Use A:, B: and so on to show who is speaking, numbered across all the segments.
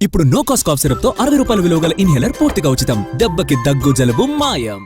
A: ఇప్పుడు no cost cough syrup తో 60 రూపాయల విలువ గల ఇన్హేలర్ పూర్తిగా ఉచితం. దెబ్బకి దగ్గు జలుబు మాయం.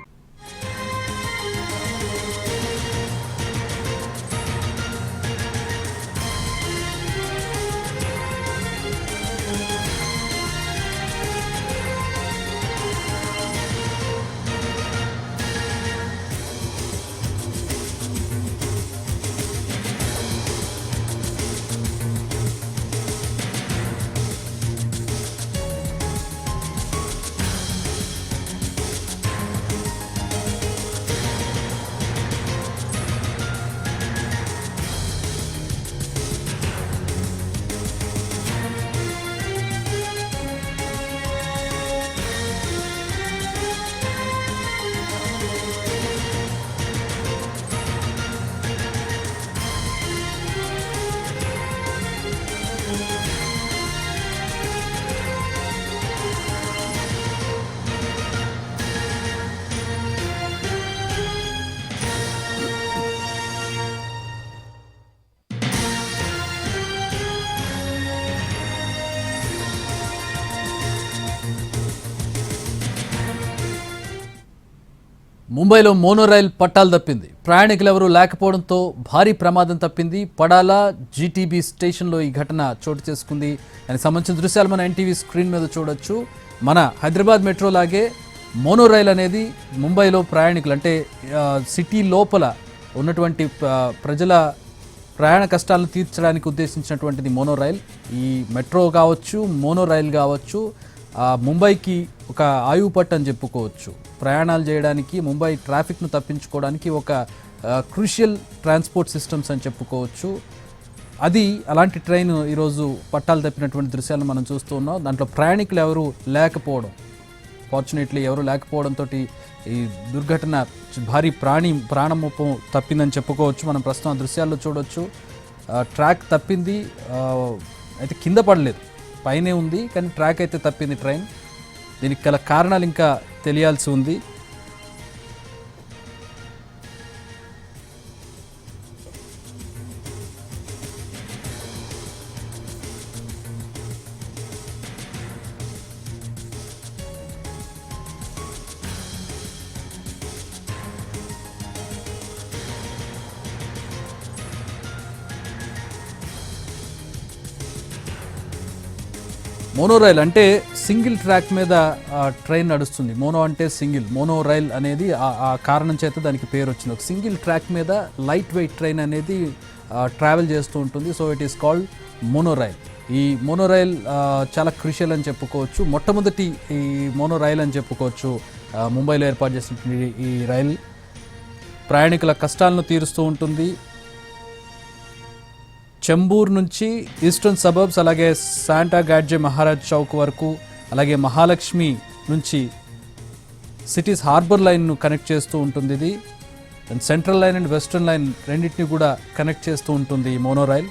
B: ముంబైలో మోనోరైల్ పట్టాలు తప్పింది. ప్రయాణికులు ఎవరూ లేకపోవడంతో భారీ ప్రమాదం తప్పింది. పడాలా జీటీబీ స్టేషన్లో ఈ ఘటన చోటు చేసుకుంది. దానికి సంబంధించిన దృశ్యాలు మన ఎన్టీవీ స్క్రీన్ మీద చూడొచ్చు. మన హైదరాబాద్ మెట్రో లాగే మోనోరైల్ అనేది ముంబైలో ప్రయాణికులు అంటే సిటీ లోపల ఉన్నటువంటి ప్రజల ప్రయాణ కష్టాలను తీర్చడానికి ఉద్దేశించినటువంటిది మోనోరైల్. ఈ మెట్రో కావచ్చు, మోనోరైల్ కావచ్చు, ముంబైకి ఒక ఆయువు పట్టు అని చెప్పుకోవచ్చు. ప్రయాణాలు చేయడానికి, ముంబై ట్రాఫిక్ను తప్పించుకోవడానికి ఒక క్రూషియల్ ట్రాన్స్పోర్ట్ సిస్టమ్స్ అని చెప్పుకోవచ్చు. అది అలాంటి ట్రైన్ ఈరోజు పట్టాలు తప్పినటువంటి దృశ్యాలను మనం చూస్తూ ఉన్నాం. దాంట్లో ప్రయాణికులు ఎవరు లేకపోవడం, ఫార్చునేట్లీ ఎవరు లేకపోవడంతో ఈ దుర్ఘటన భారీ ప్రాణముప్పు తప్పిందని చెప్పుకోవచ్చు. మనం ప్రస్తుతం ఆ దృశ్యాల్లో చూడొచ్చు. ట్రాక్ తప్పింది, అయితే కింద పడలేదు, పైనే ఉంది, కానీ ట్రాక్ అయితే తప్పింది ట్రైన్. దీనికి గల కారణాలు ఇంకా తెలియాల్సి ఉంది. మోనోరైల్ అంటే సింగిల్ ట్రాక్ మీద ట్రైన్ నడుస్తుంది. మోనో అంటే సింగిల్, మోనోరైల్ అనేది ఆ కారణం చేత దానికి పేరు వచ్చింది. ఒక సింగిల్ ట్రాక్ మీద లైట్ వెయిట్ ట్రైన్ అనేది ట్రావెల్ చేస్తూ ఉంటుంది. So it is called monorail. ఈ మోనోరైల్ చాలా క్రూషియల్ అని చెప్పుకోవచ్చు. మొట్టమొదటి ఈ మోనోరైల్ అని చెప్పుకోవచ్చు. ముంబైలో ఏర్పాటు చేసినటువంటి ఈ రైల్ ప్రయాణికుల కష్టాలను తీరుస్తూ ఉంటుంది. చెంబూర్ నుంచి ఈస్టర్న్ సబర్బ్స్, అలాగే శాంటా గాడ్జే మహారాజ్ చౌక్ వరకు, అలాగే మహాలక్ష్మి నుంచి సిటీస్ హార్బర్ లైన్ను కనెక్ట్ చేస్తూ ఉంటుంది. ఇది central line and western line రెండింటిని కూడా కనెక్ట్ చేస్తూ ఉంటుంది ఈ మోనోరైల్.